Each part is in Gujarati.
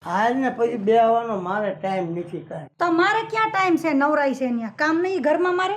હાલ ને પછી બેહવાનો મારે ટાઈમ નથી કાંઈ. તો મારે ક્યાં ટાઈમ છે? નવરાઈ છે ત્યાં કામ નહીં ઘરમાં મારે.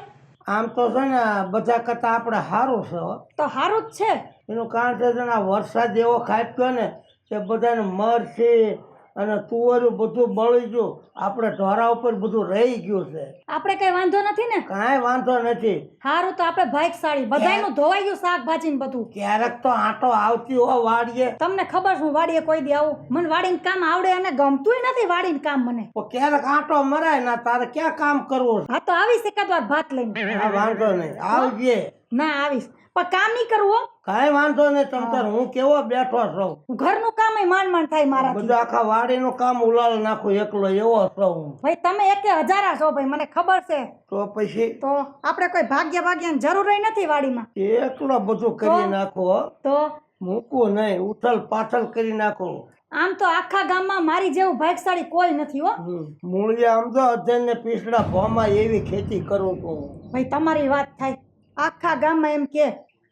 આમ તો છે ને બધા કરતા આપણે સારું છે હો. તો સારું જ છે. એનું કારણ છે ને આ વરસાદ એવો ખાબક્યો ને કે બધાને મરચી અને તુવરું બધું બળી ગયું. આપણે ઢોરા ઉપર બધું રહી ગયું છે. આપણે કઈ વાંધો નથી ને? કાંઈ વાંધો નથી. સારું તો આપણે ભાઈકશાળી બધાયનું ધોવાઈ ગયું શાકભાજી ને બધું. ક્યારેક તો આંટો આવતી હો વાડીએ. તમને ખબર છે હું વાડીએ કોઈ દી આવું? મને વાડીને કામ આવડે અને ગમતુંય નથી વાડીને કામ મને. તો ક્યારેક આંટો મરાય ના તારે ક્યાં કામ કરવું છે? હા તો આવીશ એકાદ વાર ભાત લઈને. હા વાંધો નહીં આવજે. ના આવીશ પણ કામ નહીં કરવું હો. કાંઈ વાંધો નહીં તમ તાર હું કેવો બેઠો છું. ઘરનું કામ માંડ થાય મારાથી. બધું આખા વાડીનું કામ ઉલાળ નાખું એકલો એવો છું હું. ભાઈ તમે એકે હજારા છો ભાઈ મને ખબર છે. તો પછી તો આપણે કોઈ ભાગ્યાની જરૂર નથી વાડીમાં. એકલો બધું કરી નાખો હો. તો મૂકવું નહીં ઉથલ પાથલ કરી નાખો. આમ તો આખા ગામમાં મારી જેવું ભાગ્યશાળી કોઈ નથી હો. મૂળિયા આમ તો અધન ને પીસડા ભોમાં એવી ખેતી કરું છું. ભાઈ તમારી વાત થાય આખા ગામમાં એમ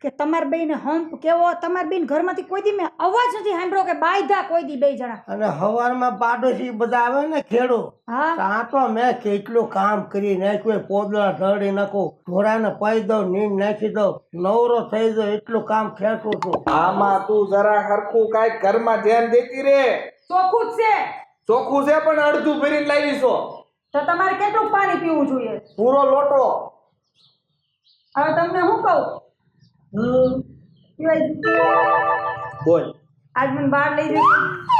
કે તમાર બેને હંપ કેવો. તમાર બેન ઘરમાંથી કોઈ દી મેં અવાજ નથી સાંભળ્યો કે બાયધા કોઈ દી બે જણા. અને હવારમાં પાડોશી બધા આવે ને ખેડૂત હા ત્યાં તો મેં કેટલું કામ કરી નાખ્યું. પોદળા ઢળી નાખું, ઢોરાને પાઈ દઉં, નીંદ નાખી દઉં, નવરો થઈ જાઉં એટલું કામ ખેંચું છું. આમાં તું જરા હરખું કાંઈક ઘરમાં ધ્યાન દેતી રે. ચોખ્ખું જ છે. ચોખ્ખું છે પણ અડધું ભરીને લાવી છો. તો તમારે કેટલું પાણી પીવું જોઈએ? પૂરો લોટો. હવે તમને હું કહું બોલ આજ મને બહાર લઈ જજો.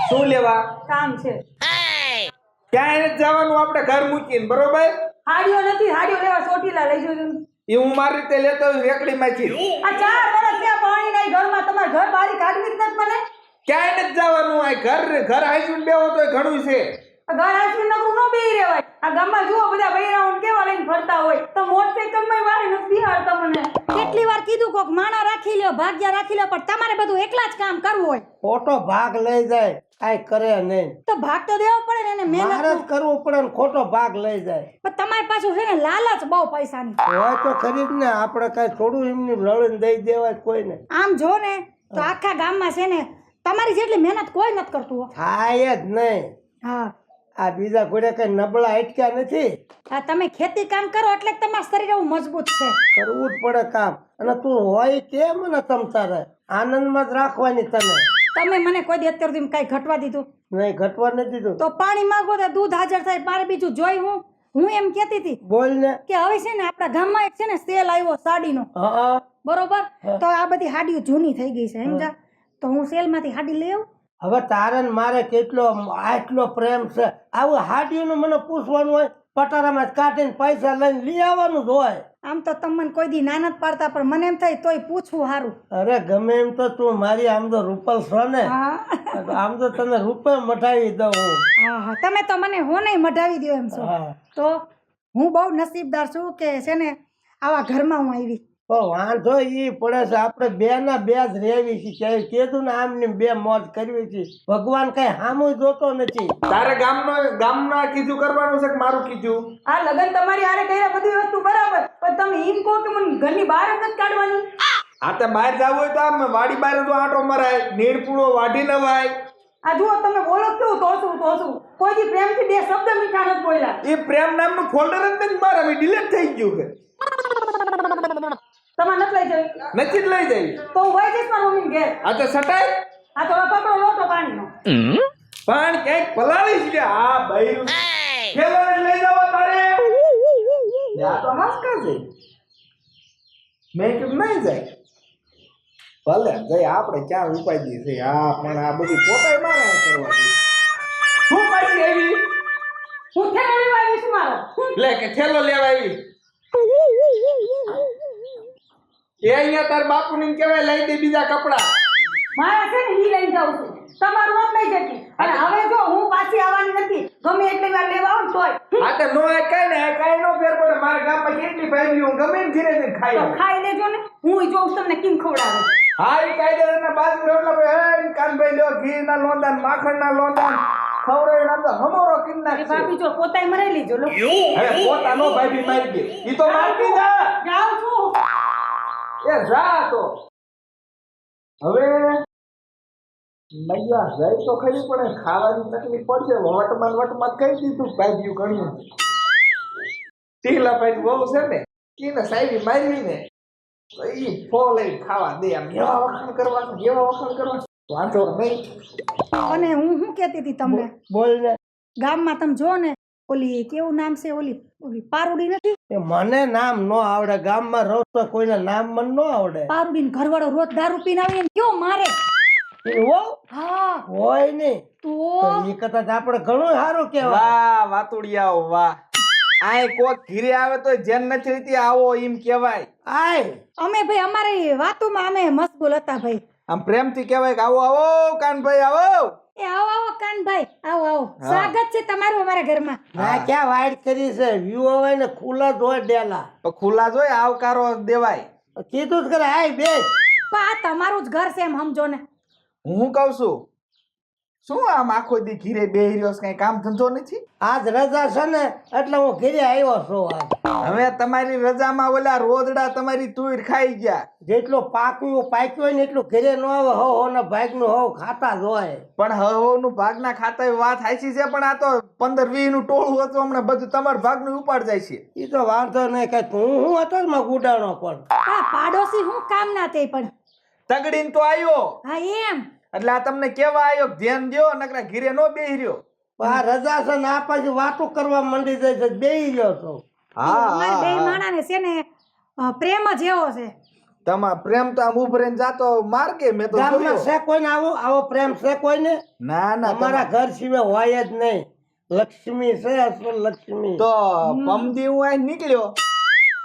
શું લેવા? કામ છે. ક્યાંય નથી જવાનું આપણે ઘર મૂકીને, બરોબર? હાડીઓ નથી, હાડીઓ લેવા ચોટીલા લઈ જજો. એ હું મારી રીતે લેતો રેકડીમાંથી. આ 4 વર્ષ થયા પાણી નહીં ઘરમાં. તમારે ઘર બારી કાઢવી જ નથી મને. ક્યાંય નથી જવાનું. આ ઘર આવીને બેહો તોય ઘણું છે. ઘર આશ્વિન નકરું ન બેહી રહેવાય. આ ગામમાં જુઓ બધા બૈરાઓને કેવા લઈને ફરતા હોય. તો મોટરસાઇકલમાં વારે નથી બિહારતા મને. કેટલી વાર કીધું કોક માણા રાખી લ્યો, ભાગ્યા રાખી લ્યો, પણ તમારે બધું એકલા જ કામ કરવું હોય. ખોટો ભાગ લઈ જાય કાંઈ કરે નહીં. તો ભાગ તો દેવો પડે ને એને મહેનત. મારે જ કરવું પડે ને ખોટો ભાગ લઈ જાય. પણ તમારી પાછું છે ને લાલચ બહુ પૈસાની. હોય તો ખરી જ ને. આપણે કાંઈ થોડું એમની લળીને દઈ દેવાય કોઈને. આમ જો ને તો આખા ગામમાં છે ને તમારી જેટલી મહેનત કોઈ નથી કરતું હો. થાય જ નહીં. હા આ બીજા ઘોડે કઈ નબળા અટક્યા નથી. આ તમે ખેતી કામ કરો એટલે તમારું શરીર એવું મજબૂત છે. કરવું જ પડે કામ. અને તું હોય કેમ ને તમ તારે આનંદમાં જ રાખવાની. તમે મને કોઈ દી અત્યાર સુધી કાંઈ ઘટવા દીધું નહીં? ઘટવા નથી દીધું. તો પાણી માંગો તો દૂધ હાજર થાય. મારે બીજું જોઈ હું એમ કહેતી હતી બોલ ને. કે હવે છે ને આપણા ગામમાં એક છે ને સેલ આવ્યો સાડીનો. હા બરોબર. તો આ બધી હાડીઓ જૂની થઈ ગઈ છે સમજા. તો હું સેલમાંથી હાડી લઈ આવું. હવે તારે ને મારે કેટલો આટલો પ્રેમ છે. આવું હાડીનું મને પૂછવાનું હોય? પટારામાં કાઢીને પૈસા લઈને લઈ આવવાનું જ હોય. આમ તો તમે મને કોઈ દી ના નથી પાડતા પણ મને એમ થાય તોય પૂછવું સારું. અરે ગમે એમ તો તું મારી આમ તો રૂપલ છો ને. આમ તો તને રૂપે મટાવી દઉં હું. હા તમે તો મને હોને મઢાવી દો એમ છો. તો હું બહુ નસીબદાર છું કે છે ને આવા ઘરમાં હું આવી. તો વાંધો ઈ પડે છે. આપણે બે ના બે જ રહેવી છીએ. કીધું ને આમ ની બે મોજ કરવી છે. ભગવાન કઈ સામું જોતો નથી. તારે ગામના કીધું કરવાનું છે કે મારું કીધું? આ લગન તમારી આરે કર્યા બધી વસ્તુ બરાબર પણ તમે એમ કહો કે મને ઘરની બહાર જ નથી કાઢવાની. આ તો બહાર જવું હોય તો આમ વાડી બહાર તો આંટો મરાય, નીર પૂળો વાઢી નવાય. આ જુઓ તમે બોલો કેવું તોસું કોઈ દી પ્રેમથી બે શબ્દ મીઠા નથી બોલ્યા. એ પ્રેમ નામનું ફોલ્ડર જ નથી મારા, હવે ડિલીટ થઈ ગયું છે. તમારે નથી લઈ જવી? નથી જ લઈ જાય. તો હું વહી જઈશ મારા મમ્મીને ઘેર. આ તો સટાય. આ તો પકડો લોટો પાણીનો. પણ ક્યાંક પલાળી છે આ બૈરું. ખેલોને લઈ જાવ તારે. આ તો હાસકા છે. મેં કેમ નહીં જાય? ભલે જઈ આપણે ક્યાં ઉપાય છે. આ પણ આ બધી પોતાય મારે કરવાની. શું પાછી આવી? હું થેલો લેવા આવી છું મારો. લે કે થેલો લેવા આવી. એ અહીંયા તાર બાપુને કહેવાય લઈ દે બીજા કપડા. મારા છે ને ઈ લઈને જાઉં છું. તમારું નોટ લઈ જતી. અને હવે જો હું પાછી આવવાની નથી. ગમે એટલી વાર લેવા આવું તોય. આ તો નો આ કઈ ને કઈ નો ફેર પડે. મારા ગામમાં કેટલી ભાઈ હું ગમે ને ધીરે ધીરે ખાઈ તો લઉં. ખાઈ લેજો ને. હું જોઉં તમને કેમ ખવડાવે. હા એ કાયદેસરના બાજુ રોટલા હે કાનભાઈ લ્યો ઘી ના લોંદા માખણ ના લોંદા ખવડાવી ના તો હમોરો કિન એ નાખશે. ભાભી જો પોતાય મરાઈ લીજો લો. હવે પોતા નો ભાભી મારી દે. ઈ તો મારતી જા. જાઉં છું. એ જા તો હવે મૈયા જાય તો ખરી પણ ખાવાની તકલીફ પડશે વટમાં કહી દીધું ભાગ્યું ઘણું ટીલા ભાઈ બહુ છે ને કીને સાઈવી મારવી ને તો ઈ ફો લઈ ખાવા દે આમ એવા વખાણ કરવા વાંધો નહીં. અને હું શું કહેતી હતી તમને બોલ ને. ગામમાં તમે જો ને ઓલી કેવું નામ છે ઓલી ઓલી પારુડી નથી એ મને નામ ન આવડે, ગામમાં રહું તો કોઈને નામ મને ન આવડે. પારુડી ને ઘરવાળો રોજ દારૂ પીને આવીને કેવો મારે. એ હો હા હોય નહીં તો તો ઈ કરતા તો આપણે ઘણું સારું કહેવાય. વાહ વાતુડિયાઓ વાહ. આય કોક ઘીરે આવે તો જેન નથી રહેતી આવો એમ કહેવાય. આય અમે ભાઈ અમારી વાતોમાં અમે મશગુલ હતા ભાઈ. આમ પ્રેમથી કહેવાય કે આવો આવો કાનભાઈ આવો. એ આવો આવો કાનભાઈ આવો આવો સ્વાગત છે તમારું અમારા ઘરમાં. ના ક્યાં વાઈટ કરી છે, વ્યૂ હોય ને ખુલ્લા જ હોય ડેલા. તો ખુલ્લા જોઈ આવકારો દેવાય. કીધું જ કરે આય બે. પણ આ તમારું જ ઘર છે એમ સમજો ને. હું કહું છું શું આમ આખો દી ઘીરે બેહી રહ્યો છે, કઈ કામ ધંધો નથી? આજ રજા છે ને એટલે હું ઘરે આવ્યો છું. આજ હવે તમારી રજામાં ઓલા રોદડા તમારી તુર ખાઈ ગયા. જેટલું પાક્યું પાક્યું હોય ને એટલું ઘરે ન આવે. હો ને ભાગનું હો ખાતા જ હોય. પણ હવનું ભાગના ખાતા વાત હાચી છે, પણ આ તો 15-20 નું ટોળું હતું હમણાં બધું તમારા ભાગનું ઉપાડ જાય છે. એ તો વાંધો નહીં કઈ હું હતો ને માં ગુડાણો પણ. આ પાડોશી હું કામ ના તે પણ. તગડીને તો આવ્યો હા એમ એટલે આ તમને કેવા આવ્યો ધ્યાન દ્યો, નકરા ઘીરે નો બેહી રહ્યો. પણ આ રજા છે ને આ પછી વાતો કરવા માંડી જાય છે, બેહી ગયો છો. અમારે બે માણાને છે ને પ્રેમ જ એવો છે. તમા પ્રેમ તો આમ ઉભરીને જાતો માર્ગે મેં તો ગામમાં જોયો. છે કોઈને આવો પ્રેમ છે કોઈને? ના ના અમારા ઘર સિવાય હોય જ નહીં. લક્ષ્મી છે અસલ લક્ષ્મી. તો પમદી હું અહીં નીકળ્યો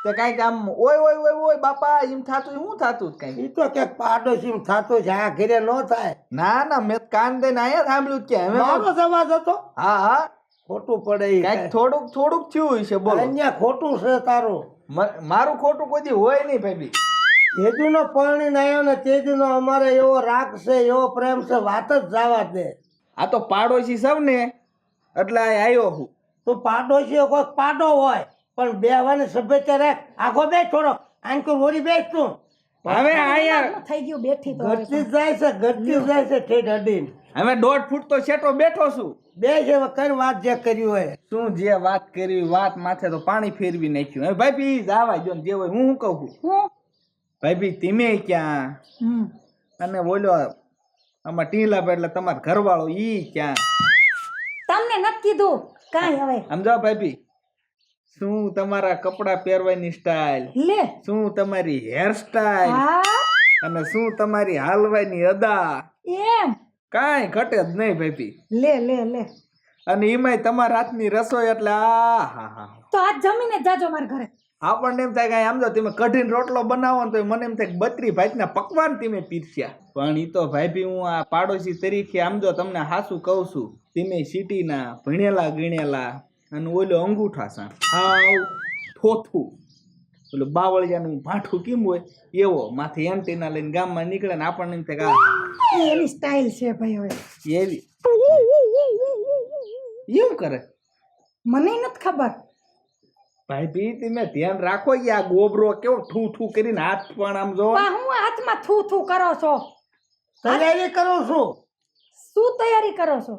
તે કઈક આમ ઓય ઓય ઓય ઓય બાપા એમ થાતું શું થાતું કઈ? ઈ તો ક્યાંક પાડોશી થતું છે, આ ઘરે ન થાય. ના ના મેં કાન દઈને અહીંયા સાંભળ્યું કે હવે મારો અવાજ હતો. હા હા ખોટું પડે ઈ કઈક કાંઈ. થોડુંક થયું છે. બોલો અહીંયા ખોટું છે તારું. મારું ખોટું કોઈ દી હોય નહીં ભાઈ. તેજુનો પરણીને આવ્યો ને તેજુનો અમારે એવો રાગ છે, એવો પ્રેમ છે, વાત જ જવા દે. આ તો પાડોશી સૌ ને એટલે આ આવ્યો હું. તું પાડોશી કોઈ પાડો હોય પણ બેવાની સભ્યતા રાખ. આખો બે થોડો આંકુ વળી બેસ તું. હવે અહીંયા શું થઈ ગયું બેઠી તો હવે ઘટતી જ જાય છે, ઘટતી જ જાય છે ઠેઠ અડીને. હવે 1.5 ફૂટ તો શેટો બેઠો છું. બે છે કર વાત જે કર્યું હોય. શું જે વાત કરી વાત માથે તો પાણી ફેરવી નાખ્યું. હવે ભાઈ જાવા જો ને જે હોય હું કહું છું. હું ભાઈ તમે ક્યાં અને બોલો આમાં ટીલા પર એટલે તમારો ઘરવાળો ઈ ક્યાં? તમને નથી કીધું કાંઈ હવે સમજાવ ભાઈ શું તમારા કપડા પહેરવાની સ્ટાઇલ, લે શું તમારી હેર સ્ટાઇલ હા અને શું તમારી હાલવાની અદા એમ કાંઈ ઘટે જ નહીં ભાઈ. લે લે લે અને એમાંય તમારા હાથની રસોઈ એટલે આ હા હા તો આજ જમીને જ જાજો મારા ઘરે. આપણને એમ થાય કે સમજો તમે કઢીને રોટલો બનાવો ને તો મને એમ થાય કે 32 ભાતના પકવાન તમે પીરસ્યા. પણ ઈ તો ભાઈ હું આ પાડોશી તરીકે સમજો તમને હાસું કહું છું, તમે સિટીના ભણેલા ગણેલા અને ઓલો અંગૂઠા સા હાવ થોથું ઓલું બાવળિયાનું ભાઠું કેમ હોય એવો માથે એન્ટીના લઈને ગામમાં નીકળે ને આપણને એમ થાય કે એ એની સ્ટાઇલ છે ભાઈ હવે. એવી એમ કરે. મને નથી ખબર. ભાઈ તમે ધ્યાન રાખો કે આ ગોબરો કેવો થૂ થૂ કરીને હાથ પણ આમ જો. પણ હું હાથમાં થૂ થૂ કરો છો? તૈયારી કરું છું. શું તૈયારી કરો છો?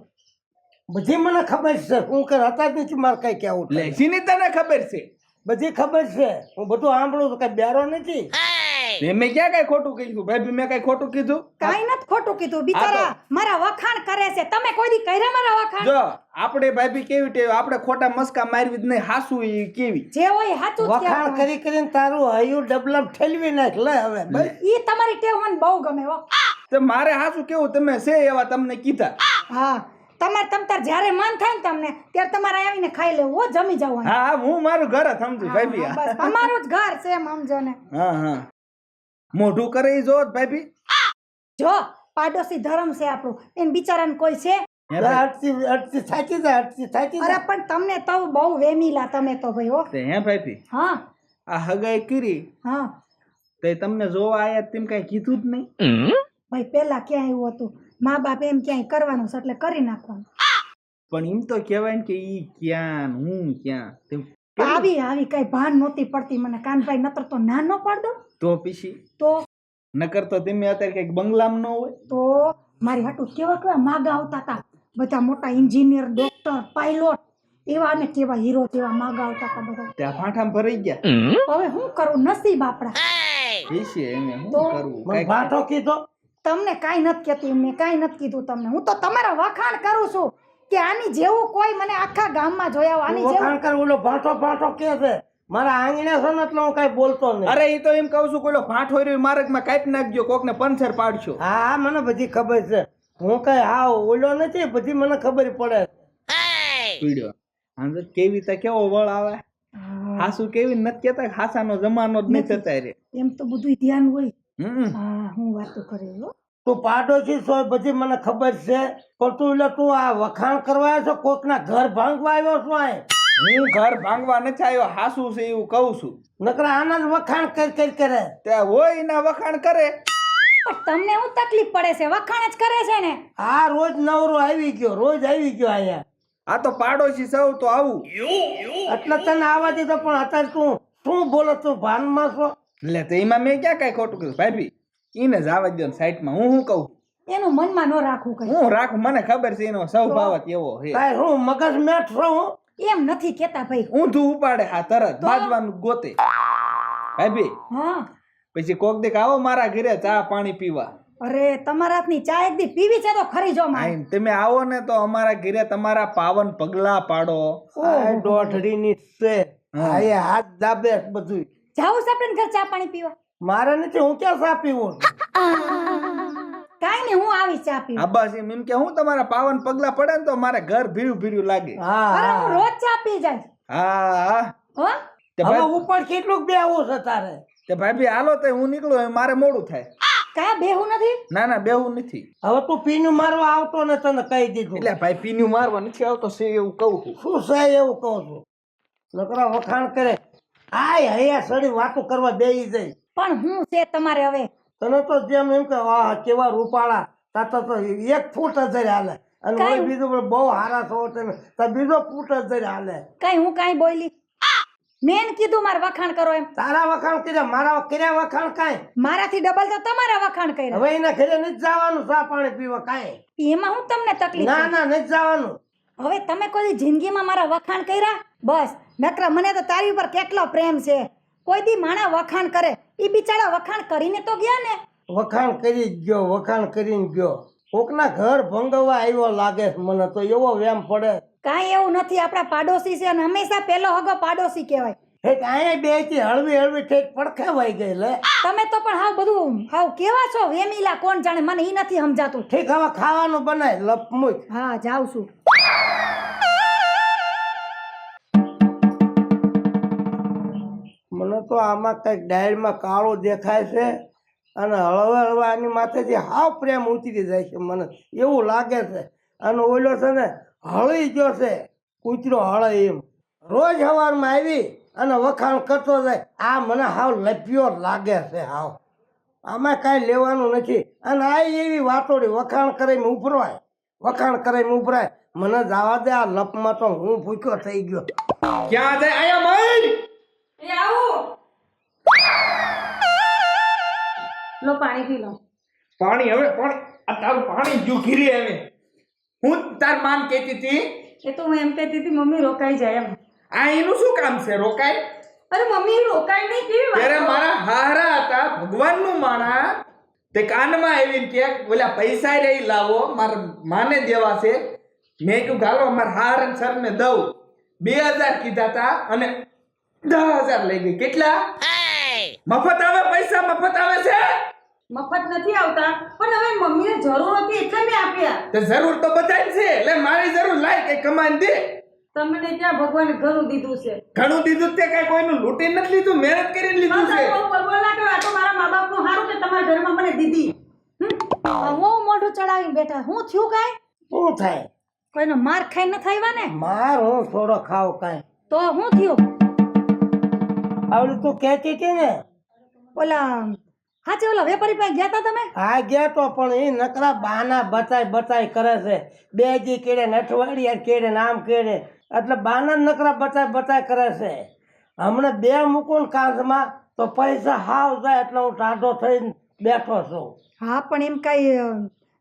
બધી મને ખબર છે. હું કર હતા જ નથી મારે કઈ કેવું. લેસીની તને ખબર છે? બધી ખબર છે. હું બધું સાંભળું છું, કઈ બેરો નથી. મેં ક્યાં કઈ ખોટું કીધું ભાઈ? મેં કઈ ખોટું કીધું? કાઈ નથી ખોટું કીધું. બિચારા મારા વખાણ કરે છે. તમે કોઈ દી કર્યા મારા વખાણ? જો આપણે ભાઈ કેવી ટેવ, આપણે ખોટા મસ્કા મારવી જ નહીં, હાસુ ઈ કેવી. જે હોય સાચું જ વખાણ કહેવાનું. કરી કરીને તારું હૈયું ડબલમ ઠેલવી નાખ. લે હવે બસ. ઈ તમારી ટેવ મને બહુ ગમે હો. તો મારે હાસુ કેવું, તમે છે એવા તમને કીધા. હા તમારે તમતાર જ્યારે મન થાય ને તમને ત્યારે તમારે આવીને ખાઈ લેવું હો, જમી જવાનું. હા હા હું મારું ઘર જ સમજુ ભાઈ. હા, બસ અમારું જ ઘર છે એમ સમજો ને. હા હા મોઢું કરે ઈ જો ભાઈ. જો પાડોશી ધર્મ છે આપણું, એને બિચારાને કોઈ છે. અટતી થાકી જાય, અટતી થાકી અરે જાય. પણ તમને તો બહુ વેમીલા તમે તો ભાઈ હો. હે ભાઈ હા આ હગાઈ કરી હા તો તમને જોવા આયા તેમ કઈ કીધું જ નહીં? ભાઈ પેલા ક્યાં એવું હતું, મા બાપ એમ ક્યાંય કરવાનું છે એટલે કરી નાખવાનું. પણ એમ તો કહેવાય ને કે ઈ ક્યાં ને હું ક્યાં તેમ. આવી કઈ ભાન નહોતી પડતી મને. કાનભાઈ નતર તો ના ન પાડ દો તો પછી તો નકર તો તમે અત્યારે કઈક બંગલામાં ન હોય તો મારી હાટુ કેવા કેવા માગા આવતા હતા, બધા મોટા એન્જિનિયર, ડોક્ટર, પાયલોટ, એવા અને કેવા હીરો જેવા માગા આવતા હતા બધા. ત્યાં ફાંઠામાં ભરાઈ ગયા. હવે શું કરું, નસીબ આપણા. વિશે એને શું તો કરવું? મને ભાટો કીધો. તમને કાંઈ નથી કહેતી, મેં કાંઈ નથી કીધું તમને. હું તો તમારા વખાણ કરું છું કે આની જેવું કોઈ મને આખા ગામમાં જોયા હોય. આની જેવું વખાણ કર, ઓલો ભાટો ભાટો કે છે મારા આંગણે છે ને એટલે હું કઈ બોલતો નહીં. અરે એ તો એમ કહું છું, કોઈલો ફાંટ હોય રહ્યો માર્ગમાં કાપી નાખજો, કોકને પંચર પાડશો. હા મને બધી ખબર છે, હું કઈ હાવ ઓલો નથી, બધી મને ખબર પડે. પીડ્યો આંદર કેવી રીતે કેવો વળ આવે. હાસુ કેવી નથી કેતા, હાસાનો જમાનો જ નહીં થતા રે. એમ તો બધું ધ્યાન હોય. હમ હા, હું વાતો કરે હો. તું પાડોશી છો બધી મને ખબર છે, પણ તું એટલે તું આ વખાણ કરવા આવ્યો છો, કોકના ઘર ભાંગવા આવ્યો છો? આ હું ઘર ભાંગવા નથી આવ્યો, હાસુ છે એવું કહું છું. નકરા આના જ વખાણ કરી કરે. ત્યાં હોય એના વખાણ કરે. પણ તમને શું તકલીફ પડે છે? વખાણ જ કરે છે ને. આ રોજ નવરો આવી ગયો, રોજ આવી ગયો અહીંયા. આ તો પાડોશી સૌ તો આવું. એટલે તને આવવા દીધો, પણ અત્યારે તું શું બોલો, તું ભાનમાં છો? એટલે તો એમાં મેં ક્યાં કઈ ખોટું કર્યું ભાઈ? એને જ આવવા દો સાઈડમાં. હું શું કહું? એનું મનમાં ન રાખવું કઈ. હું રાખું, મને ખબર છે એનો સ્વભાવ જ એવો છે. કાંઈ હું મગજ મેઠ છો હું? એમ નથી કેતા ભાઈ. ઊંધું ઉપાડે હા તરત, બાજવાનું ગોતે. ભાઈ હા, પછી કોક દીક આવો મારા ઘરે ચા પાણી પીવા. અરે તમારા હાથની ચા એક દી પીવી છે તો ખરી જો મારે. આઈન તમે આવો ને તો અમારા ઘરે તમારા પાવન પગલા પાડો. આ દોઢડીની છે, આ હાથ દાબે બધું. જાવું છે આપણે ઘર ચા પાણી પીવા? મારે નથી, હું ક્યાં ચા પીવું? કાઈ નહીં, હું આવી ચા પીવા. આ બસ એમ કે હું તમારા પાવન પગલા પડે ને તો મારે ઘર ભીરું ભીરું લાગે. હા અરે હું હા. રોજ ચા પી જાય. હા હો, તે હવે ભાઈ ઉપર કેટલુંક બેવું છે તારે? તે ભાઈ હાલો તો હું નીકળું, હવે મારે મોડું થાય. કાયા બેહું નથી? ના ના બેવું નથી. હવે તું પીનું મારવા આવતો ને, તને કહી દીધું. એટલે ભાઈ પીન્યું મારવા નથી આવતો છે એવું કહું છું. શું છે એવું કહું છું? નકરા વખાણ કરે. આય હૈયા સડી વાતો કરવા બેસી જાય. પણ હું છે તમારે હવે? તને તો જેમ એમ કે વાહ કેવા રૂપાળા, તાતા તો 1 ફૂટ જ હાલે, અને કાંઈ? ઓય બીજું પણ બહુ હારા છો તમે તો બીજો ફૂટ જ હાલે. કઈ હું કાઈ બોલી? મેન કીધું મારે વખાણ કરો એમ. તારા વખાણ કર્યા, મારા કર્યા વખાણ કાંઈ? મારાથી ડબલ તો તમારા વખાણ કર્યા. હવે એના ઘરે નથી જવાનું ચા પાણી પીવા કાંઈ. એમાં હું તમને તકલીફ ના છે? ના નથી જવાનું. હવે તમે કોઈ દી જિંદગીમાં મારા વખાણ કર્યા? બસ નકરા મને તો તારી ઉપર કેટલો પ્રેમ છે. કોઈ દી માણા વખાણ કરે, ઈ બિચારા વખાણ કરીને તો ગયા ને. વખાણ કરી જ ગયો, વખાણ કરીને ગયો. કોકના ઘર ભંગવા આવ્યો લાગે છે મને તો, એવો વેમ પડે. કાંઈ એવું નથી, આપણા પાડોશી છે અને હંમેશા પહેલો હગો પાડોશી કહેવાય. હેક અહીંયા બેસી હળવી હળવી ઠેક પડખે વાઈ ગઈ લે. તમે તો પણ હાવ બધું હાવ કેવા છો વેમીલા, કોણ જાણે, મને ઈ નથી સમજાતું. ઠીક હવે ખાવાનું બનાય, લપ મૂક. હા, જાઉં છું. મને તો આમાં કઈક ડાયરમાં કાળો દેખાય છે, અને હળવે હળવે આની માથેથી હાવ પ્રેમ ઉતરી જાય છે, મને એવું લાગે છે. અને ઓલો છે ને હળી ગયો છે, કૂતરો હળે એમ. રોજ સવારમાં આવી અને વખાણ કરતો જાય. આ મને હાવ લપ્યો લાગે છે હાવ. આમાં કાંઈ લેવાનું નથી. અને આ એવી વાતોડી વખાણ કરીને ઉભરાય, વખાણ કરીને ઉભરાય. મને જવા દે, આ લપમાં તો હું ભૂખ્યો થઈ ગયો. ક્યાં જાય આયા મય? એ આવું. લો પાણી પી લો. પાણી હવે પાણી આ તારું પાણી જો ઘીરી આવે. હું તાર માન કહેતી હતી એ તો હું એમ કહેતી હતી મમ્મી રોકાઈ જાય એમ. આ એનું શું કામ છે રોકાય? અરે મમ્મી રોકાઈ નહીં, કેવી વાત ત્યારે કરો? મારા હારા હતા ભગવાનનું માણા, તે કાનમાં આવીને કે ઓલા પૈસા રે ઈ લાવો, મારા માને દેવા છે. મેં કીધું ગાલો મારા હાર સર ને દઉં. 2000 કીધા તા અને 10000 લઈ ગઈ. કેટલા? મફત આવે પૈસા, મફત આવે છે. મફત નથી આવતા, પણ હવે મમ્મીને જરૂર હતી એટલે મેં આપ્યા. તે જરૂર તો બધાય છે, એટલે મારી જરૂર લાય કઈ કમાઈને દે. તમને ક્યાં ભગવાને ઘણું દીધું છે? ઘણું દીધું તે કઈ કોઈનું લૂંટી નથી લીધું, મહેનત કરીને લીધું છે. મારા મા બાપનું સારું કે તમારા ઘરમાં મને દીધી. હું મોઢું ચડાવીને બેઠા, હું થયું કાંઈ? શું થાય? કોઈનો માર ખાઈ ન થાયવા ને? માર હું થોડો ખાવ કાંઈ. તો હું થયું? આવડી તું કહેતી હતી ને, ઓલા હાચે ઓલા વેપારી પાસે ગયા તા તમે? આ ગયા તો પણ એ નકરા બહાના બતાય કરે છે. 2 દી કેડે ને અઠવાડિયા કેડે ને આમ કેડે, એટલે બહાના નકરા બતાય કરે છે. હમણાં 2 મૂકું કાંધમાં તો પૈસા હાવ જાય, એટલે હું ટાઢો થઈને બેઠો છું. હા, પણ એમ કઈ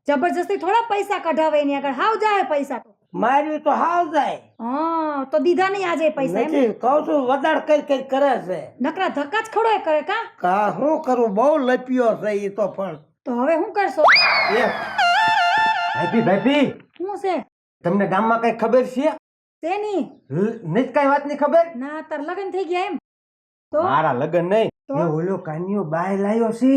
જબરજસ્તી થોડા પૈસા કઢાવે એની આગળ હાવ જાય પૈસા તો માર્યું તો હાવ જાય હા તો દીધા નહીં આજે પૈસા એમ નથી કહું છું વધારે કઈ કરે છે નકરા ધક્કા જ ખડોય કરે કા કા શું કરું બહુ લપ્યો છે ઈ તો પણ તો હવે શું કરશો ભાભી શું છે તમને ગામમાં કઈ ખબર છે તેની નથી કઈ વાત ની ખબર ના તાર લગ્ન થઈ ગયા એમ તો મારા લગ્ન નહીં તો? એ ઓલો કાનિયો બાય લાયો છે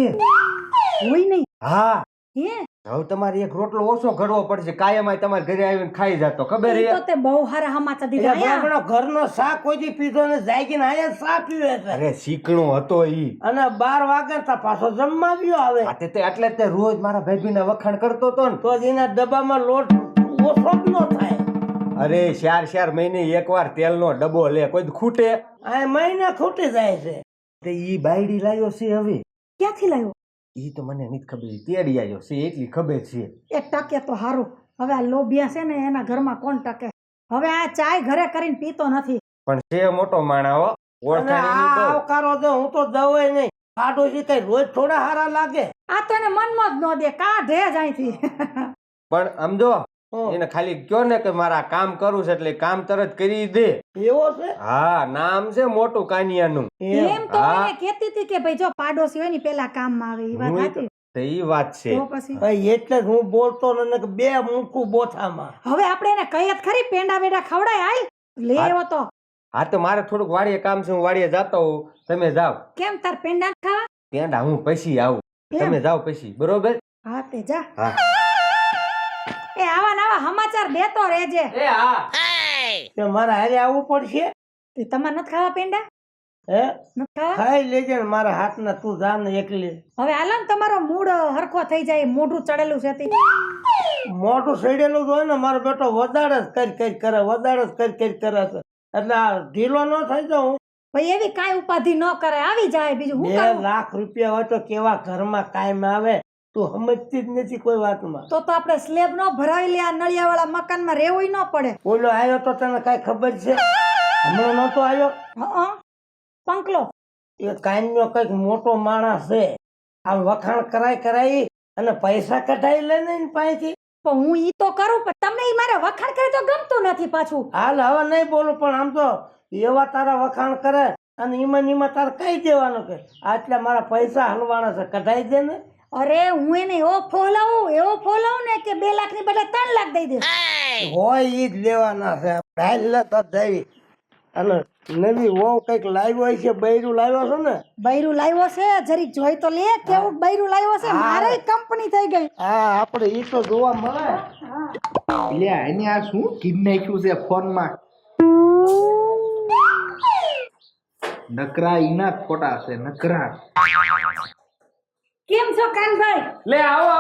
હોય નહીં હા હે હવે તમારે એક રોટલો ઓછો ઘડવો પડશે કાયમ તમારે ઘરે આવીને ખાઈ જાતો ખબર ઈ છે તો તે બહુ હારા હમાચા દીધા એટલે આયા. આપણો ઘરનો શાક કોઈ દી પીધો ને જાગીને આયા શા પીવે છે અરે શીકણો હતો ઈ અને 12 વાગે તો પાછો જમવા ગયો આવે આ તે એટલે તે રોજ મારા ભાભીને વખાણ કરતો હતો ને તો જ એના ડબ્બામાં લોટ ઓછો જ ન થાય અરે 4 મહિને એકવાર તેલનો ડબ્બો લે કોઈ દી ખૂટે આ મહિને ખૂટી જાય છે તે ઈ બાયડી લાયો છે હવે ક્યાંથી લાવ્યો ઈ તો મને નથી ખબર ઈ તેડી આવ્યો છે એટલી ખબર છે એક ટકે તો હારું હવે આ લોભિયા છે ને એના ઘરમાં કોણ ટકે હવે આ ચાય ઘરે કરીને પીતો નથી પણ છે મોટો માણા હો અને ઓળખાણી આ આવકારો દે હું તો દવાય નહીં આડો છે કઈ રોજ થોડા હારા લાગે આ તો એને મનમાં જ ન દે કાઢે જ અહીંથી પણ આમ જો હમ. એને ખાલી કયો ને કે મારા કામ કરું છે એટલે કામ તરત કરી દે એવો છે હા નામ છે મોટું કાનિયાનું એમ તો હા. એને કહેતી હતી કે ભાઈ જો પાડોશી હોય ને પેલા કામમાં આવે ઈ વાત હું હતી તો ઈ વાત છે તો પછી ભાઈ એટલે જ હું બોલતો ને કે બે મૂકું બોથામાં હવે આપણે એને કહીએ જ ખરી પેંડા બેડા ખવડાય હાલ લે હા. એવો તો હા તો મારે થોડુંક વાડીએ કામ છે હું વાડીએ જાતો હોઉં તમે જાઓ કેમ તાર પેંડા ખાવા પેંડા હું પછી આવું એમ? તમે જાઓ પછી બરોબર હા તે જા હા એ આવા નવા સમાચાર દેતો રહેજે એ હા તે મારે હારે આવવું પડશે તે તમારે નથી ખાવા પેંડા હે નથી ખાવા ખાઈ લેજે ને મારા હાથના તું જા ને એકલી હવે હાલો ને તમારો મૂડ હરખો થઈ જાય મોઢું ચડેલું છે તે મોટું સડેલું જ હોય ને મારો બેટો વધારે જ કરી કરે વધારે જ કરી કરે છે એટલે આ ઢીલો ન થઈ જાઉં ભાઈ એવી કાંઈ ઉપાધિ ન કરે આવી જાય બીજું હું 2 કરું લાખ રૂપિયા હોય તો કેવા ઘરમાં કાયમ આવે તું સમજતી જ નથી કોઈ વાતમાં તો આપણે સ્લેબ નો ભરાવી લે આ નળિયા વાળા મકાનમાં રહેવું ન પડે ઓલો આવ્યો તો તને કઈ ખબર છે હમણાં નતો આવ્યો હં પંકલો એ કાયમનો કઈક મોટો માણસ છે આમ વખાણ કરાઈ અને પૈસા કઢાઈ લે ને એની પાસેથી પણ હું ઈ તો કરું પણ તમને ઈ મારે વખાણ કરે તો ગમતું નથી પાછું હાલ હવે નહીં બોલું પણ આમ તો એવા તારા વખાણ કરે અને ઈમાં તારે કઈ દેવાનું કે આટલા મારા પૈસા હલવાના છે કઢાઈ દે ને અરે હું એને એવો ફોલાવું ને કે 2 લાખ ની બદલે 3 લાખ દઈ દે હોય ઈ જ લેવાના છે હાલ લે તો દેવી અને નવી વહુ કઈક લાવ્યો હોય છે બૈરું લાવ્યો છે ને બૈરું લાવ્યો છે જરીક જોઈ તો લે કેવું બૈરું લાવ્યો છે હા. મારે કંપની થઈ ગઈ હા આપણે ઈ તો જોવા મળે એટલે એને આ શું કીન નાખ્યું છે ફોનમાં નકરા ઈના જ ખોટા છે નકરા કેમ છો કાનભાઈ લે આવો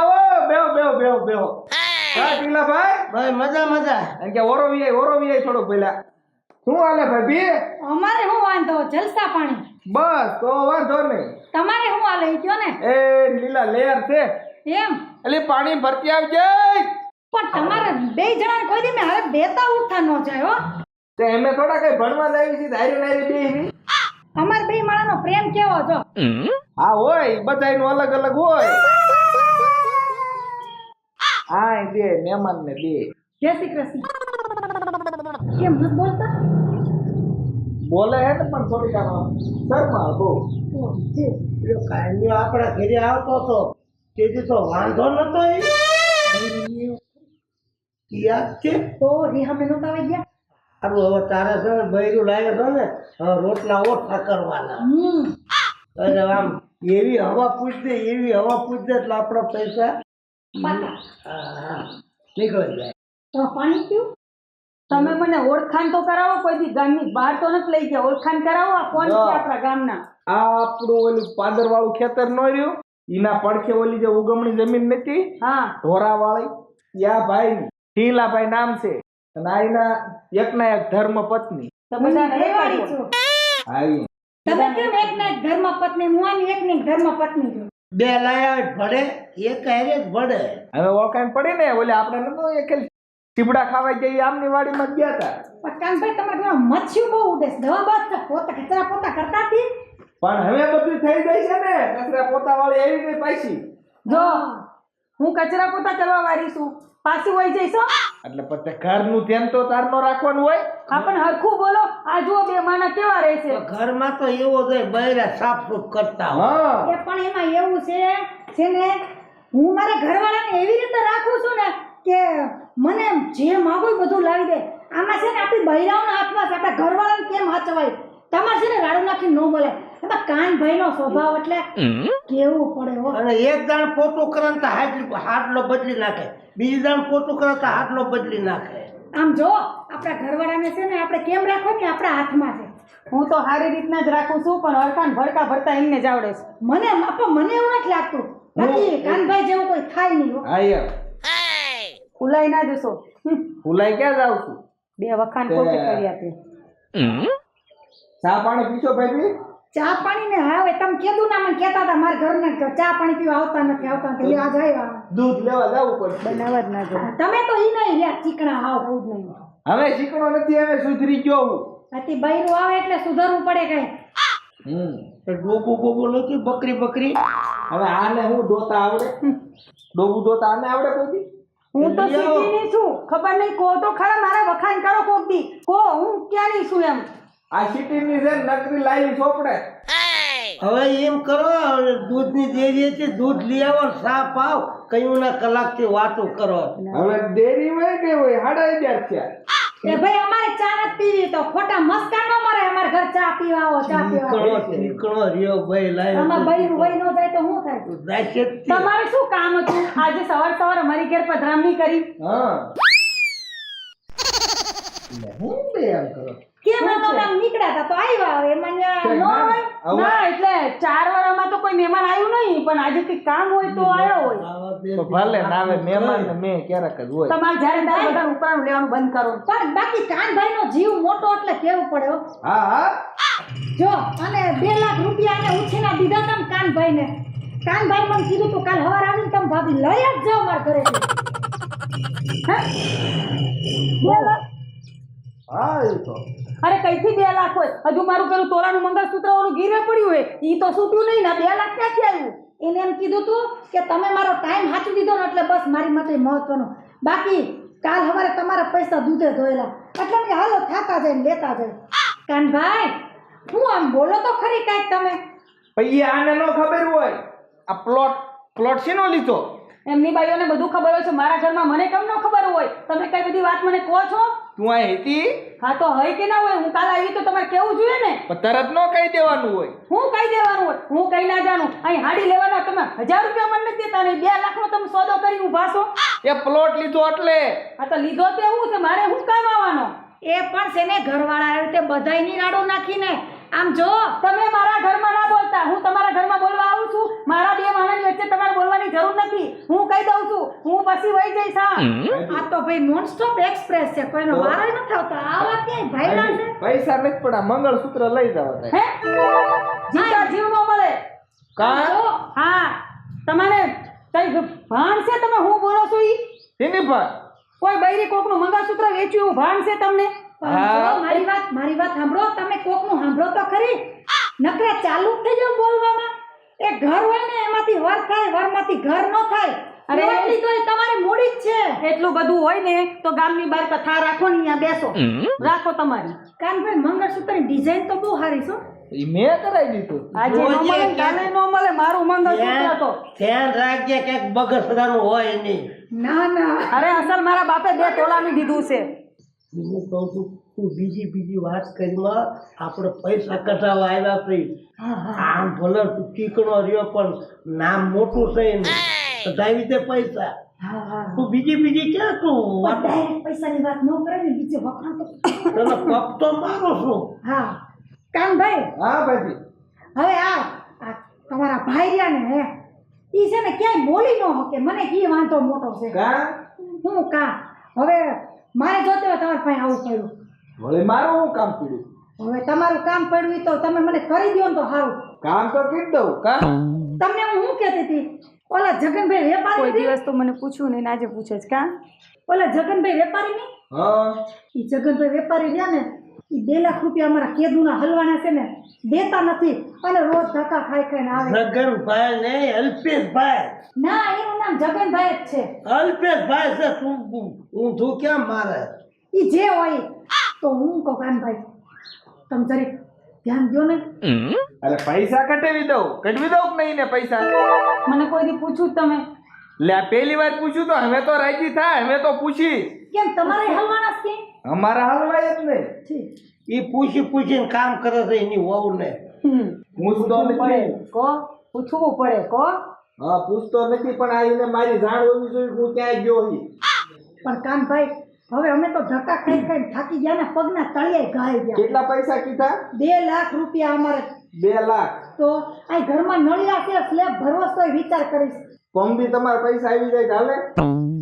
બેહો હા ટીલાભાઈ ભાઈ મજા એમ કે ઓરો વી થોડોક પેલા શું હાલે ભાભી અમારે શું વાંધો જલસા પાણી બસ તો વાંધો નહીં તમારે શું હાલે ઈ કયો ને એ લીલા લેયર છે એમ એટલે પાણી ભરતી આવજે પણ તમારે 2 જણા કોઈ દી મેં હવે બેતા ઉઠા ન જાય હો તે એમે થોડા કઈ ભણવા લાવી છે ધારી બે અમાર 2 માળાનો પ્રેમ કેવો જો હા હોય બધાયનું અલગ હોય હા બે મહેમાન ને બે જય શ્રી કૃષ્ણ કેમ ન બોલતા બોલે હે ને પણ થોડીક આમ શરમા બહુ પેલો કાયમી આપણા ઘરે આવતો હતો તેથી તો વાંધો નતો યાદ છે તો રિહા મેં નતા આવી ગયા સારું હવે તારે છે ને બૈરું લાવ્યો છે ને હવે રોટલા ઓછા કરવાના અરે આમ એવી હવા પૂછ દે એટલે આપણા પૈસા પાકા હા, નીકળી જાય તો પાણી પીવું તમે મને ઓળખાણ તો કરાવો કોઈ દી ગામની બહાર તો નથી લઈ ગયા ઓળખાણ કરાવો આ કોણ છે આપણા ગામના આ આપણું ઓલું પાદર વાળું ખેતર નો રહ્યું ઈના પડખે ઓલી જે ઉગમણી જમીન નથી હા ઢોરા વાળી યા ભાઈ ઢીલાભાઈ નામ છે અને આ એના એકના એક ધર્મ પત્ની તો બધા રહેવાડી છો આવી તમે કેમ એકના એક ધર્મ પત્ની હું આની એકની એક ધર્મ પત્ની છું 2 લાયા ભડે એક હારે જ ભડે હવે ઓળખાણ પડી ને ઓલે આપણે નતો એક ચીબડા ખાવા જઈએ આમની વાડીમાં જ ગયા હતા પણ કાનભાઈ તમારે ઘરમાં મચ્છીઓ બહુ ઉડે છે દવા બાદ પોતા કચરા પોતા કરતા હતી પણ હવે બધું થઈ જાય છે ને કચરા પોતા વાળી એવી ગઈ પાછી જો હું કચરા પોતા કરવા વાળી છું, પાછી વહી જઈશ હો. એટલે પછી ઘરનું ધ્યાન તો તાર નો રાખવાનું હોય. હા પણ હરખું બોલો. આ જુઓ બે માના કેવા રહે છે. ઘરમાં તો એવો જ હોય, બૈરા સાફ સૂફ કરતા હોય. હા એ પણ એમાં એવું છે ને હું મારા ઘરવાળાને એવી રીતે રાખું છું ને કે મને જે માગું એ બધું લાવી દે. આમાં છે ને આપણી બૈરાઓના હાથમાં છે, આપણા ઘરવાળાને કેમ હાચવાય. તમારે છે ને રાડું નાખીને ન બોલે. એમાં કાનભાઈનો સ્વભાવ એટલે કેવું પડે હો. અને એક દાણ પોતું કરે ને તો હાડલો બદલી નાખે, બીજી દાણ પોતું કરે તો હાડલો બદલી નાખે. આમ જો આપણા ઘરવાળાને છે ને આપણે કેમ રાખો ને આપણા હાથમાં છે. હું તો સારી રીતના જ રાખું છું, પણ હરખાન ભરકા ભરતા એમને જ આવડે છે. મને એવું નથી લાગતું, બાકી કાનભાઈ જેવું કોઈ થાય નહીં હો. હા યાર ફૂલાઈ ના જશો. ભૂલાઈ ક્યાં જાવ છું. બે વખાણ કોકે કરી આપે. ચા પાણી પીશો ભાઈ? ચા પાણી ને હવે તમે કીધું ના મને કહેતા હતા મારા ઘરને કે ચા પાણી પીવા આવતા નથી આજ આવ્યા. દૂધ લેવા જવું પડશે. બનાવવા જ ના જો. તમે તો ઈ નહીં રહ્યા ચીકણા હાવ બહુ જ નહીં. હવે શીખણો નથી, હવે સુધરી ગયો હું. આથી બૈરું આવે એટલે સુધરવું પડે કઈ. ડોબુ બોબુ નથી, બકરી હવે આને હું દોતા આવડે? ડોબુ દોતા આને આવડે કોઈ? હું તો શીખીની છું, ખબર નહીં. કહો તો ખરા મારા વખાણ કરો કોક દી. કહો હું ક્યાંની છું એમ. આ સિટીની છે નકરી લાવી ચોપડે. હવે એમ કરો, દૂધની ડેરી છે, દૂધ લઈ આવો, સા પાવ, કયું ના કલાકથી વાતો કરો. હવે ડેરી હોય કે હોય 11:30 થયા. એ ભાઈ અમારે ચા નથી પીવી તો ખોટા મસ્કા ન મરે. અમારે ઘર ચા પીવા આવો, ચા પીવા આવો. ચીકણો રહ્યો ભાઈ, લાવ્યો આમાં બૈરું વહી ન જાય તો શું થાય? જાય છે જ તે. તમારે શું કામ હતું આજે સવાર અમારી ઘેર પધરામણી કરી? હા હું બે એમ કરો. કેમ આમ નીકળ્યા હતા તો આવ્યા. હવે મને ન હોય ના, એટલે 4 વર્ષમાં તો કોઈ મહેમાન આવ્યું નહીં, પણ આજે કઈ કામ હોય તો આવ્યો હોય. તો ભલે નાવે મહેમાન ને મેં ક્યારેક જ હોય. તમારે જ્યારે ત્યારે બધા ઉપરાણું લેવાનું બંધ કરો. પણ બાકી કાનભાઈનો જીવ મોટો એટલે કેવું પડે હો. હા હા જો અને 2 લાખ રૂપિયા એને ઉછીના દીધા હતા ને કાનભાઈને. કાનભાઈ મને કીધું તું કાલ સવાર આવીને તમે ભાભી લઈ જ જાઓ મારા ઘરેથી. હે 2 લાખ? હા એ તો અરે કઈથી 2 લાખ હોય? હજુ મારું પેલું તોલાનું મંગળસૂત્ર ઓલું ગીરે પડ્યું હોય, ઈ તો છૂટ્યું નહીં ને 2 લાખ ક્યાંથી આવ્યું? એને એમ કીધું તું કે તમે મારો ટાઈમ હાચી દીધો ને એટલે બસ મારી માટે મહત્વનું. બાકી કાલ સવારે તમારા પૈસા દૂધે ધોયેલા એટલે મેં હાલો થાતા જાય ને લેતા જાય. કાનભાઈ હું આમ બોલો તો ખરી કાંઈક તમે. પછી આને નો ખબર હોય આ પ્લોટ શેનો લીધો? એમની બાઈઓને બધું ખબર હોય છે, મારા ઘરમાં મને કેમ ન ખબર હોય? તમે કઈ બધી વાત મને કહો છો? તું આ હતી હા તો હોય કે ના હોય? હું કાલ આવી તો તમારે કેવું જોઈએ ને. પણ તરત નો કહી દેવાનું હોય. હું કઈ દેવાનું હોય? હું કઈ ના જાણું. અહીં હાડી લેવાના તમે 1000 રૂપિયા મને નથી દેતા ને 2 લાખનો તમે સોદો કરી ઊભા છો. એ પ્લોટ લીધો એટલે આ તો લીધો તે હું છે, મારે શું કામ આવવાનો? એ પણ છે ને ઘરવાળા આવી રીતે બધાય ની રાડો નાખીને. આમ જો તમે મારા ઘરમાં ના બોલતા, હું તમારા ઘરમાં બોલવા આવું છું. મારા 2 માણસની વચ્ચે તમારે બોલવાની જરૂર નથી. હું કહી દઉં છું, હું પછી વહી જઈશ. હા આ તો ભાઈ નોન સ્ટોપ એક્સપ્રેસ છે, કોઈનો વારો નથી આવતો. આ વાત ક્યાંય ભાઈના છે? પૈસા નથી પણ આ મંગળસૂત્ર લઈ જવા દે. હે જીતા જીવ નો મળે. કા જો હા તમારે કઈ ભાન છે? તમે હું બોલો છો ઈ તેની પર કોઈ બૈરી કોકનું મંગળસૂત્ર વેચ્યું એવું ભાન છે તમને? હા. મારી વાત સાંભળો. તમે કોકનું સાંભળો તો ખરી. નકરા ચાલુ જ થઈ જાવ બોલવામાં. એ ઘર હોય ને એમાંથી વર થાય, વરમાંથી ઘર ન થાય. અરે એટલી તો તમારી મૂડી જ છે. એટલું બધું હોય ને તો ગામની બહાર કથા રાખો ને અહીંયા બેસો રાખો તમારી. કાનભાઈ મંગળસૂત્રની ડિઝાઇન તો બહુ સારી છે. ઈ મેં કરાવી દીધું. આજે નો મળે કાલે નો મળે મારું મંગળસૂત્ર તો. ધ્યાન રાખજે કે બગસરાનું હોય નહીં. ના અરે અસલ મારા બાપે 2 તોલાનું દીધું છે. હું કહું છું તું બીજી વાત કરીમાં આપણે પૈસા કઢાવવા આવ્યા છે. આમ ભલે તું ચીકણો રહ્યો પણ નામ મોટું છે ને, કઢાવી દે પૈસા. તું બીજી ક્યાં તું પૈસાની વાત ન કરે ને બીજે વખાણ તો તને કપ તો મારો છું. હા કાનભાઈ હા ભાઈ હવે આ તમારા ભાઈ રહ્યા ને હે ઈ છે ને ક્યાંય બોલી ન શકે. મને કી વાંધો મોટો છે. કા હું કા હવે મારે જોતે હોય તમારા પાસે આવું પડ્યું. વળી મારું હું કામ પડ્યું? હવે તમારું કામ પડ્યું ઈ તો તમે મને કરી દો ને તો સારું. કામ તો કરી દઉં. કા તમને હું શું કહેતી હતી? ઓલા જગનભાઈ વેપારી કોઈ દિવસ તો મને પૂછ્યું નહીં, આજે પૂછે છે. કા ઓલા જગનભાઈ વેપારી નહીં? હા ઈ જગનભાઈ વેપારી રહ્યા ને ઈ 2 લાખ રૂપિયા અમારા કેદુના હલવાના છે ને દેતા નથી અને રોજ ધક્કા ખાઈ ખાઈને આવે. જગનભાઈ ને અલ્પેશભાઈ. ના, એનું નામ જગનભાઈ જ છે. અલ્પેશભાઈ છે. તું કેમ મારે? ઈ જે હોય તો હું કહું કાનભાઈ તમે જરીક ધ્યાન દો ને. અરે પૈસા કટવી દઉં કે નહીં ને પૈસા? મને કોઈ દી પૂછ્યું જ તમે? લે આ પહેલી વાર પૂછ્યું તો હવે તો રાજી થાય, હવે તો પૂછી. કેમ તમારે હલવાના છે? અમારા હાલવાય જ નહીં. ઠીક. ઈ પૂછીને કામ કરે છે એની વહુ ને. પૂછતો નથી. કો પૂછવું પડે કો. હા પૂછતો નથી પણ આવીને મારી જાણ હોવી જોઈએ હું ક્યાંય ગયો છી. પણ કાનભાઈ હવે અમે તો ધક્કા ખાઈ ખાઈને થાકી ગયા ને પગના તળિયે ઘાઈ ગયા. કેટલા પૈસા કીધા? 2 લાખ રૂપિયા અમારે. 2 લાખ. તો આ ઘરમાં નળિયા છે સ્લેબ ભરવો તોય વિચાર કરીશ. પંબી તમારા પૈસા આવી જાય ચાલે?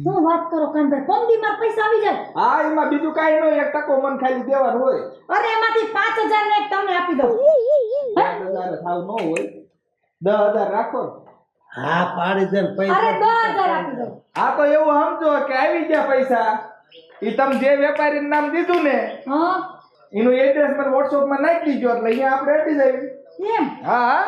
શું વાત કરો કાનભાઈ, પંદી માં પૈસા આવી જાય? હા એમાં બીજું કાંઈ નહીં, 1% મન ખાલી દેવાનું હોય. અરે એમાંથી 5000 ને એક તમને આપી દઉં. 5000 થાવ ન હોય 10000 રાખો. હા પાડી દે ને પૈસા. અરે 10000 આપી દઉં. હા તો એવું સમજો કે આવી ગયા પૈસા. ઈ તમે જે વેપારીનું નામ દીધું ને હા એનું એડ્રેસ મને WhatsApp માં નાખી દીજો એટલે અહીંયા આપણે આપી દઈએ. એમ હા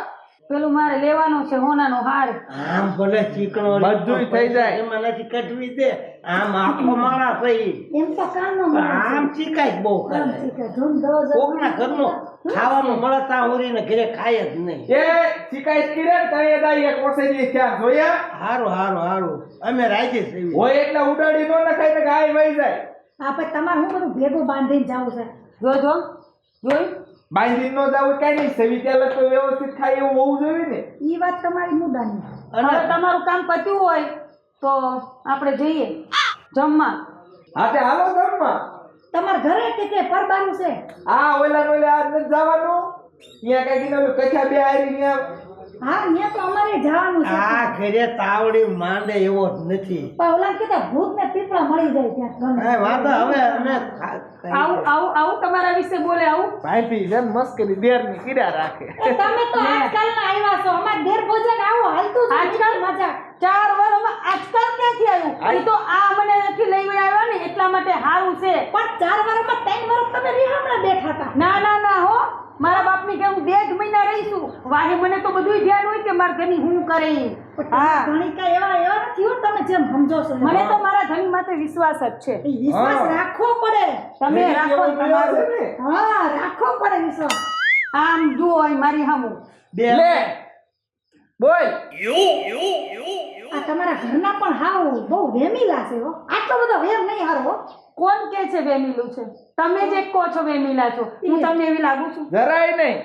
પેલું મારે લેવાનો છે હોનાનો હાર. આમ ભલે ચીકણો બધુંય થઈ જાય. એમાં નથી કટવી દે. આમ આખો માણસ થઈ. એમ તો કાનનો આમ ચીકાય બહુ કરે. કોકના ઘરનું ખાવાનું મળે ત્યાં ઉરીને ઘરે ખાય જ નહીં. એ શિકાયત કરે ને તઈ દાઈ એક ઓસેલી ક્યાં જોયા? હારું હારું હારું અમે રાજી છીએ. હોય એટલે ઉડાડી નો નખાય ને ગાય વહી જાય. આ પછી તમારે હું બધું ભેગું બાંધીને જાવું છે. જોજો જોઈ બાંધી નો જાવ કઈ નહીં સેવી તેલ તો વ્યવસ્થિત ખાય એવું હોવું જોઈએ ને. ઈ વાત તમારી મુદ્દાની. અને- હવે તમારું કામ પત્યું હોય તો આપણે જઈએ જમવા. હા તે હાલો ઘરમાં. તમારા ઘરે કે પરબારું છે? આ ઓલા નો આજ નથી જવાનું. અહીંયા કઈ ઓલું કચ્છા બે હારી અહીંયા હા ત્યાં તો અમારે જવાનું છે. આ ઘરે તાવડી માંડે એવો જ નથી. પણ ઓલા કીધા ભૂત ને પીપળા મળી જાય ત્યાં હા વાતો હવે અમે આવું તમારા વિશે બોલે આવું. ભાઈથી જન મસ્કરી દેર ની કીડા રાખે. એ તમે તો આજકાલના આવ્યા છો. અમાર દેર ભોજન આવું હાલતું જ આજકાલ મજાક 4 વર્ષમાં આજકાલ ક્યાંથી આવ્યું? ઈ તો આ મને નથી લઈ આવ્યા ને એટલા માટે હારું છે. પણ 4 વર્ષમાં 3 વર્ષ તમે રીહામણા બેઠા હતા. ના ના ના હો મારા બાપની કે હું 1.5 મહિના રહીશું. વાહે મને તો બધુંય ધ્યાન હોય કે મારા ઘરની હું કરે. હા ઘણી કા એવા નથી હો તમે જેમ સમજો છો. મને તો મારા ધણી માથે વિશ્વાસ જ છે. વિશ્વાસ રાખવો પડે. તમે રાખો તમારું. હા રાખવો પડે વિશ્વાસ. આમ જુઓ અહીં મારી સામું. લે બોલ. આ તમારા ઘરના પણ હાવ બહુ વેમીલા છે હો. આટલો બધો વેમ નહીં હારો. કોણ કે છે વેમીલું છે? તમે જ એક કહો છો વેમીલા છો. હું તમને એવી લાગુ છું? જરાય નહીં.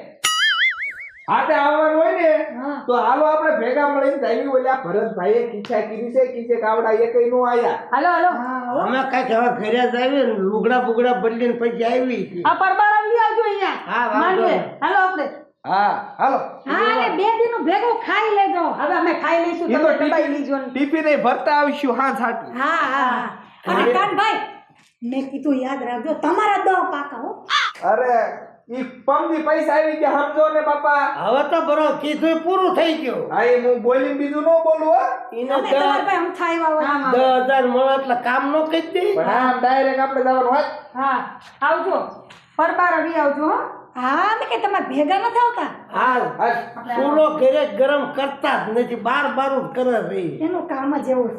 હાથે આવવાનું હોય ને હા. તો હાલો આપણે ભેગા મળીને જઈએ. ઓલા ભરતભાઈએ ખીચા કીધી છે ખીચે કાવડા એ કઈ નો આયા. હાલો હાલો. અમે કઈક હવે ઘરે જ આવી ને લુગડા બુગડા બદલીને પછી આવી છીએ. આ પરબાર આવી આવજો અહીંયા. હા, વાંધો માંડવે. નહીં. હાલો આપણે. હા હાલો. હા અને 2 દિનનું ભેગું ખાઈ લેજો. હવે અમે ખાઈ લઈશું. ઈ તો તમે દબાઈ લીજો ને. ટિફિન એ ભરતા આવીશું હા સાટું. હા હા. અને કાનભાઈ મેં કીધું યાદ રાખજો તમારા 10 પાકા હો. અરે ઈ પંદી પૈસા આવી ગયા સમજો ને બાપા. હવે તો બરો કીધું પૂરું થઈ ગયું. હા એ હું બોલીને બીજું ન બોલું હો. એને અમે તમારા ભાઈ હમથા આવ્યા હોય. 10,000 મળે એટલે કામ નો કરી દે. પણ આમ ડાયરેક્ટ આપણે જવાનું હોય. હા આવજો. પરબાર આવી આવજો હો. હા મેં કે તમારે ભેગા ન આવતા. હા ચૂલો ઘરે ગરમ કરતા જ નથી. બાર જ કરે છે ઈ. એનું કામ જ એવું છે.